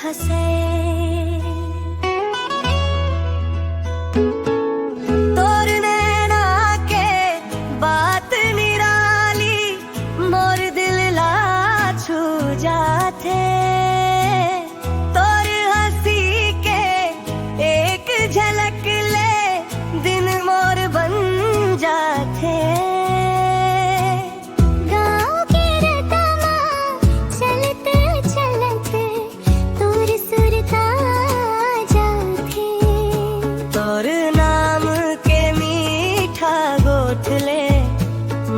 हसे तोर नैना के बात निराली मोर दिल ला छू जाते तोर हंसी के एक झलक ले दिन मोर बन जाते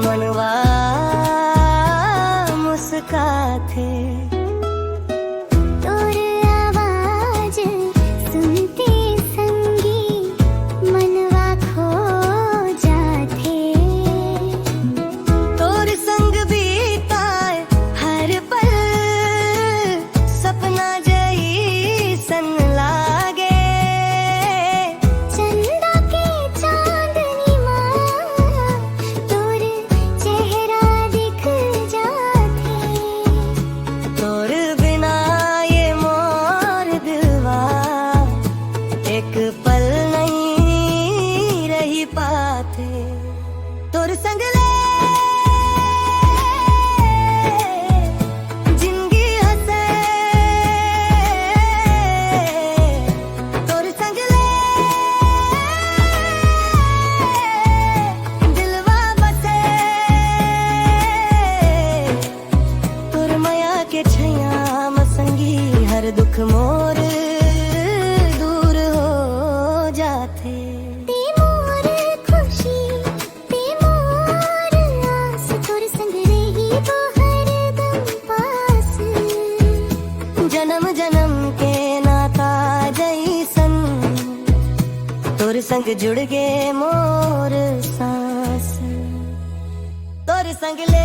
मनवा मुस्काते तोर आवाज सुनते संगी मनवा खो जाते तोर संग बीताए हर पल सपना जई सन लागे चंदा के चांदनी मां तोर चेहरा दिख जाते तोर बिना ये मोर दिलवा एक पल नहीं रही पाते तोर संग ले जिंदगी हंसे तोर संग ले दिलवा बसे तोर माया के छैया मसंगी हर दुख मोर दूर हो जाते ते मोर खुशी ते मोर आस तोर संग रही वो हरदम पास जन्म जन्म के नाता जैसन तोर संग जुड़ गे मोर सांस तोर संग ले